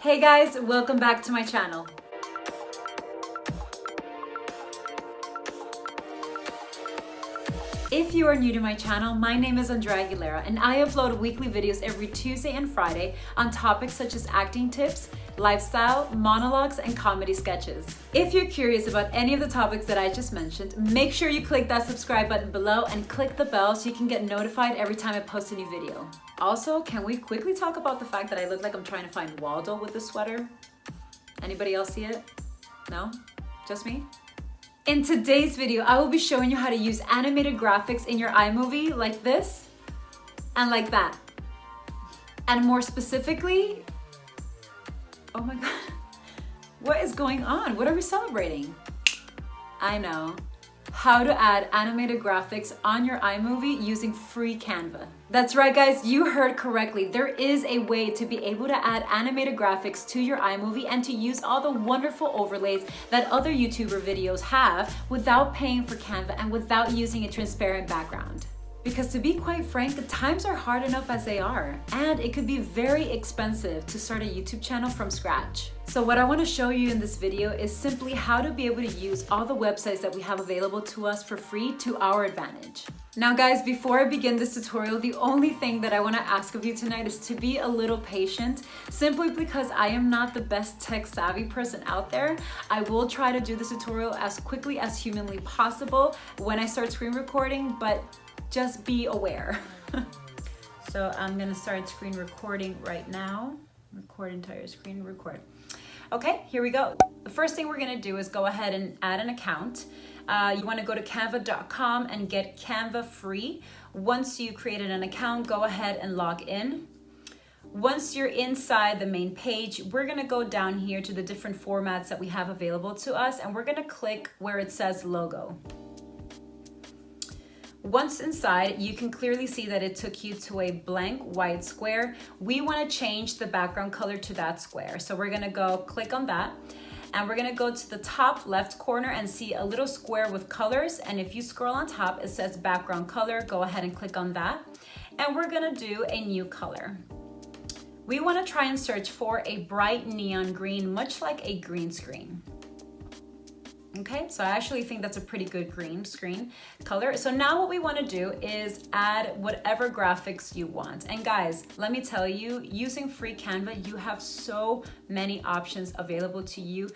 Hey guys, welcome back to my channel. If you are new to my channel, my name is Andrea Aguilera and I upload weekly videos every Tuesday and Friday on topics such as acting tips, lifestyle, monologues, and comedy sketches. If you're curious about any of the topics that I just mentioned, make sure you click that subscribe button below and click the bell so you can get notified every time I post a new video. Also, can we quickly talk about the fact that I look like I'm trying to find Waldo with this sweater? Anybody else see it? No? Just me? In today's video, I will be showing you how to use animated graphics in your iMovie like this and like that. And more specifically, oh my God, what is going on? What are we celebrating? I know. How to add animated graphics on your iMovie using free Canva. That's right guys, you heard correctly. There is a way to be able to add animated graphics to your iMovie and to use all the wonderful overlays that other YouTuber videos have without paying for Canva and without using a transparent background. Because to be quite frank, the times are hard enough as they are, and it could be very expensive to start a YouTube channel from scratch. So what I want to show you in this video is simply how to be able to use all the websites that we have available to us for free to our advantage. Now guys, before I begin this tutorial, the only thing that I want to ask of you tonight is to be a little patient, simply because I am not the best tech savvy person out there. I will try to do this tutorial as quickly as humanly possible when I start screen recording, but just be aware. So I'm gonna start screen recording right now. Record entire screen, record. Okay, here we go. The first thing we're gonna do is go ahead and add an account. You wanna go to canva.com and get Canva free. Once you created an account, go ahead and log in. Once you're inside the main page, we're gonna go down here to the different formats that we have available to us, and we're gonna click where it says logo. Once inside, you can clearly see that it took you to a blank white square. We want to change the background color to that square. So we're going to go click on that, and we're going to go to the top left corner and see a little square with colors. And if you scroll on top, it says background color. Go ahead and click on that. And we're going to do a new color. We want to try and search for a bright neon green, much like a green screen. Okay, so I actually think that's a pretty good green screen color. So now what we want to do is add whatever graphics you want. And guys, let me tell you, using free Canva, you have so many options available to you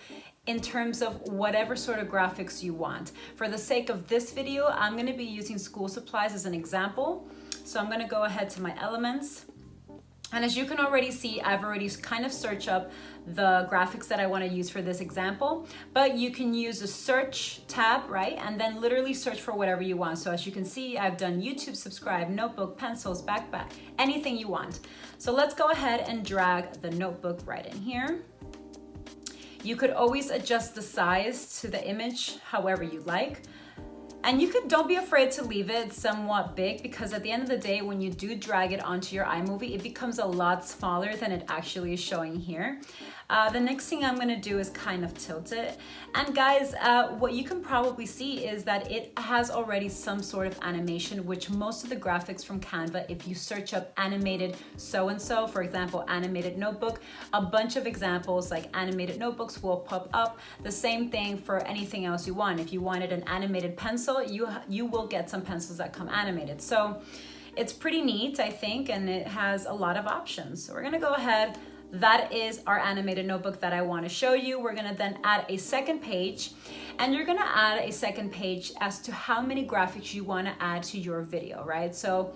in terms of whatever sort of graphics you want. For the sake of this video, I'm going to be using school supplies as an example. So I'm going to go ahead to my elements. And as you can already see, I've already kind of searched up the graphics that I want to use for this example, but you can use the search tab, right? And then literally search for whatever you want. So as you can see, I've done YouTube, subscribe, notebook, pencils, backpack, anything you want. So let's go ahead and drag the notebook right in here. You could always adjust the size to the image however you like. And don't be afraid to leave it somewhat big, because at the end of the day, when you do drag it onto your iMovie, it becomes a lot smaller than it actually is showing here. The next thing I'm gonna do is kind of tilt it. And guys, what you can probably see is that it has already some sort of animation, which most of the graphics from Canva, if you search up animated so-and-so, for example, animated notebook, a bunch of examples like animated notebooks will pop up. The same thing for anything else you want. If you wanted an animated pencil, you will get some pencils that come animated. So it's pretty neat, I think, and it has a lot of options. So we're gonna go ahead. That is our animated notebook that I want to show you. We're gonna then add a second page, and you're gonna add a second page as to how many graphics you want to add to your video, right? So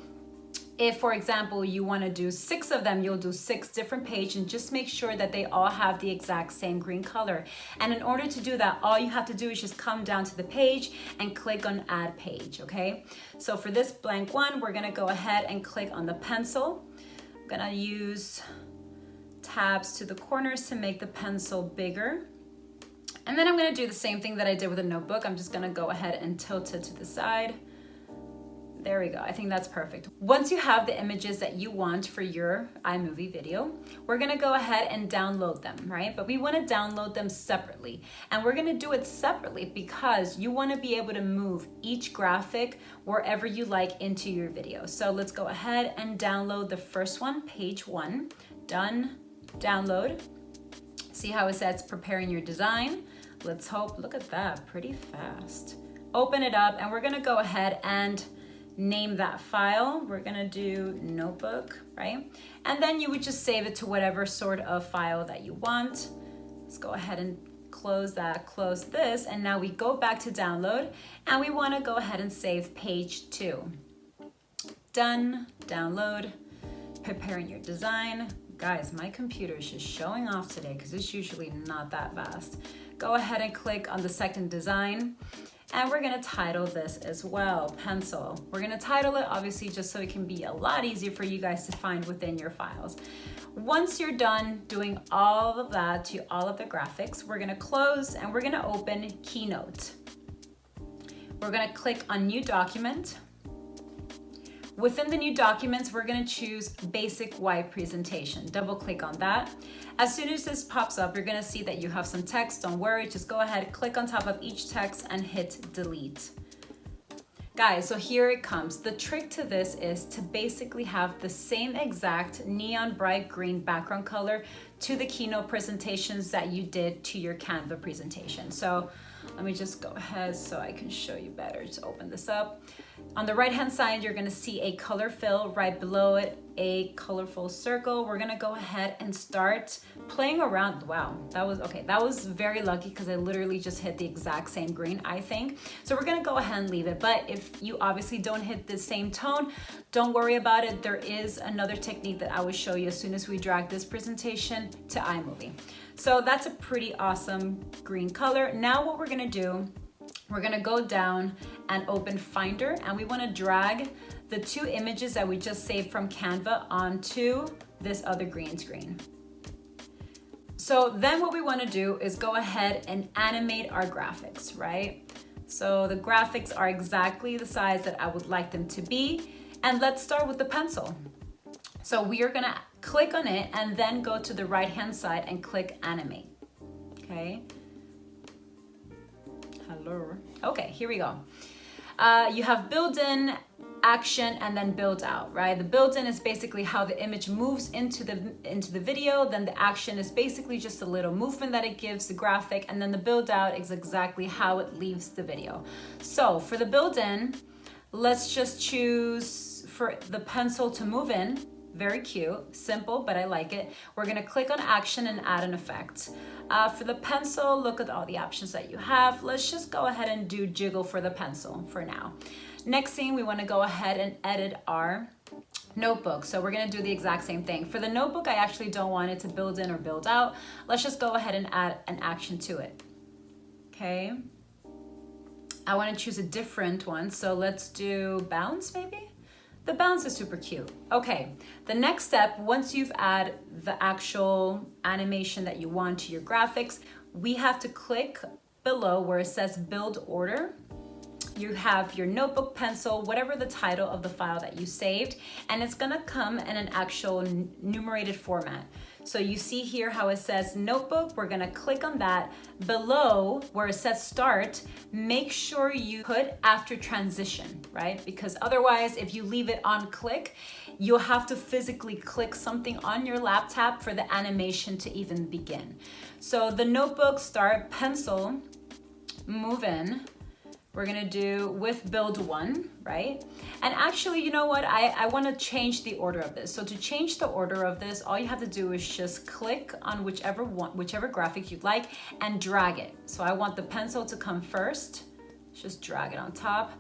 if, for example, you want to do 6 of them, you'll do 6 different pages, and just make sure that they all have the exact same green color. And in order to do that, all you have to do is just come down to the page and click on add page, okay? So for this blank one, we're gonna go ahead and click on the pencil. I'm gonna use tabs to the corners to make the pencil bigger. And then I'm gonna do the same thing that I did with a notebook. I'm just gonna go ahead and tilt it to the side. There we go, I think that's perfect. Once you have the images that you want for your iMovie video, we're gonna go ahead and download them, right? But we wanna download them separately. And we're gonna do it separately because you wanna be able to move each graphic wherever you like into your video. So let's go ahead and download the first one, page 1, done, download. See how it says preparing your design? Let's hope, look at that, pretty fast. Open it up and we're gonna go ahead and name that file. We're gonna do notebook, right? And then you would just save it to whatever sort of file that you want. Let's go ahead and close that, close this, and now we go back to download and we wanna go ahead and save page 2. Done, download, preparing your design. Guys, my computer is just showing off today because it's usually not that fast. Go ahead and click on the second design. And we're gonna title this as well, pencil. We're gonna title it obviously just so it can be a lot easier for you guys to find within your files. Once you're done doing all of that to all of the graphics, we're gonna close and we're gonna open Keynote. We're gonna click on New Document. Within the new documents, we're gonna choose Basic White Presentation. Double click on that. As soon as this pops up, you're gonna see that you have some text. Don't worry, just go ahead, click on top of each text and hit delete. Guys, so here it comes. The trick to this is to basically have the same exact neon bright green background color to the keynote presentations that you did to your Canva presentation. So let me just go ahead so I can show you better. Just open this up. On the right hand side, you're gonna see a color fill, right below it, a colorful circle. We're gonna go ahead and start playing around. Wow, that was very lucky because I literally just hit the exact same green, I think. So we're gonna go ahead and leave it. But if you obviously don't hit the same tone, don't worry about it. There is another technique that I will show you as soon as we drag this presentation to Imovie. So that's a pretty awesome green color. Now what we're gonna do, we're gonna go down and open Finder, and we wanna drag the 2 images that we just saved from Canva onto this other green screen. So then what we wanna do is go ahead and animate our graphics, right? So the graphics are exactly the size that I would like them to be. And let's start with the pencil. So we are gonna click on it and then go to the right-hand side and click animate, okay? Hello. Okay, here we go. You have build in, action, and then build out, right? The build in is basically how the image moves into the video. Then the action is basically just a little movement that it gives the graphic. And then the build out is exactly how it leaves the video. So for the build in, let's just choose for the pencil to move in. Very cute, simple, but I like it. We're gonna click on action and add an effect. For the pencil, look at all the options that you have. Let's just go ahead and do jiggle for the pencil for now. Next thing, we wanna go ahead and edit our notebook. So we're gonna do the exact same thing. For the notebook, I actually don't want it to build in or build out. Let's just go ahead and add an action to it, okay? I wanna choose a different one, so let's do bounce maybe? The bounce is super cute. Okay, the next step, once you've added the actual animation that you want to your graphics, we have to click below where it says build order. You have your notebook, pencil, whatever the title of the file that you saved, and it's gonna come in an actual numerated format. So you see here how it says notebook, we're gonna click on that. Below where it says start, make sure you put after transition, right? Because otherwise, if you leave it on click, you'll have to physically click something on your laptop for the animation to even begin. So the notebook, start, pencil, move in. We're gonna do with build 1, right? And actually, you know what? I wanna change the order of this. So to change the order of this, all you have to do is just click on whichever graphic you'd like and drag it. So I want the pencil to come first. Just drag it on top.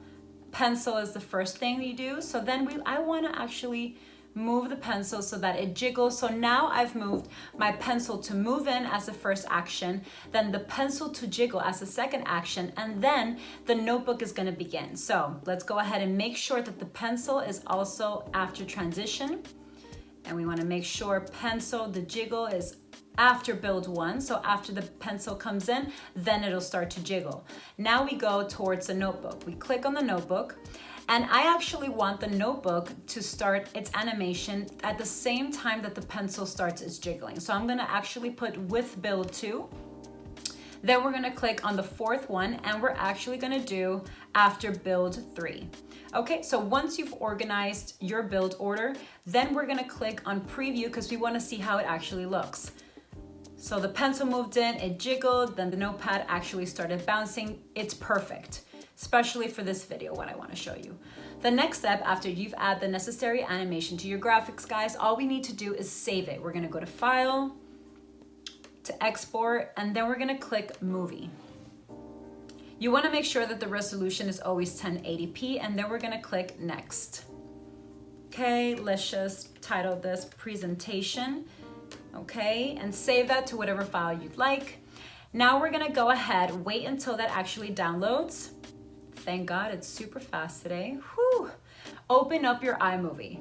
Pencil is the first thing you do. So then I wanna actually move the pencil so that it jiggles. So now I've moved my pencil to move in as the first action, then the pencil to jiggle as the second action, and then the notebook is gonna begin. So let's go ahead and make sure that the pencil is also after transition. And we wanna make sure pencil, the jiggle is after build 1. So after the pencil comes in, then it'll start to jiggle. Now we go towards the notebook. We click on the notebook. And I actually want the notebook to start its animation at the same time that the pencil starts its jiggling. So I'm gonna actually put with build 2. Then we're gonna click on the 4th one, and we're actually gonna do after build 3. Okay, so once you've organized your build order, then we're gonna click on preview because we wanna see how it actually looks. So the pencil moved in, it jiggled, then the notepad actually started bouncing. It's perfect, especially for this video, what I want to show you. The next step after you've added the necessary animation to your graphics, guys, all we need to do is save it. We're gonna go to File, to Export, and then we're gonna click Movie. You wanna make sure that the resolution is always 1080p, and then we're gonna click Next. Okay, let's just title this Presentation, okay, and save that to whatever file you'd like. Now we're gonna go ahead, wait until that actually downloads. Thank God, it's super fast today. Whew. Open up your iMovie.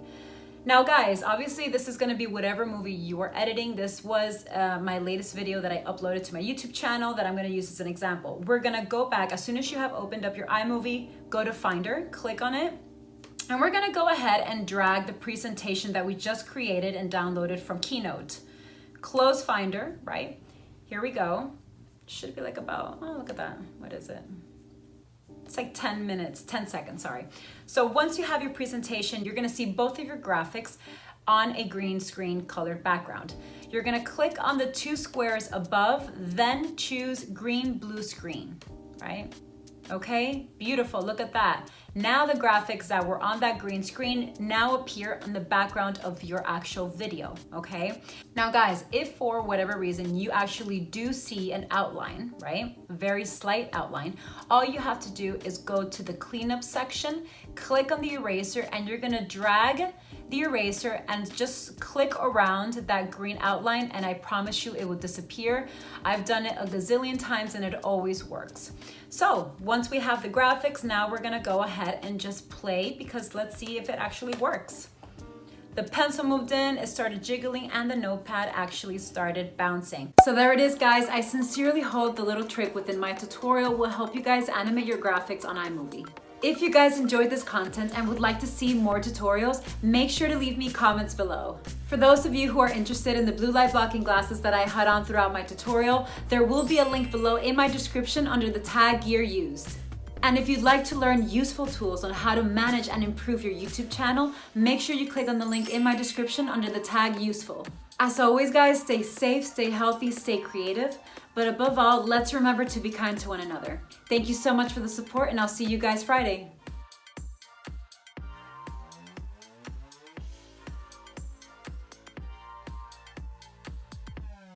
Now guys, obviously this is gonna be whatever movie you are editing. This was my latest video that I uploaded to my YouTube channel that I'm gonna use as an example. We're gonna go back, as soon as you have opened up your iMovie, go to Finder, click on it, and we're gonna go ahead and drag the presentation that we just created and downloaded from Keynote. Close Finder, right? Here we go. Should be like about, oh, look at that. What is it? It's like 10 seconds, sorry. So once you have your presentation, you're gonna see both of your graphics on a green screen colored background. You're gonna click on the two squares above, then choose green blue screen, right? Okay, beautiful, look at that. Now the graphics that were on that green screen now appear on the background of your actual video, okay? Now guys, if for whatever reason you actually do see an outline, right? A very slight outline, all you have to do is go to the cleanup section, click on the eraser, and you're gonna drag the eraser and just click around that green outline, and I promise you it will disappear. I've done it a gazillion times and it always works. So once we have the graphics, now we're gonna go ahead and just play, because let's see if it actually works. The pencil moved in, it started jiggling, and the notepad actually started bouncing. So there it is, guys. I sincerely hope the little trick within my tutorial will help you guys animate your graphics on iMovie. If you guys enjoyed this content and would like to see more tutorials, make sure to leave me comments below. For those of you who are interested in the blue light blocking glasses that I had on throughout my tutorial, there will be a link below in my description under the tag gear used. And if you'd like to learn useful tools on how to manage and improve your YouTube channel, make sure you click on the link in my description under the tag useful. As always, guys, stay safe, stay healthy, stay creative, but above all, let's remember to be kind to one another. Thank you so much for the support, and I'll see you guys Friday.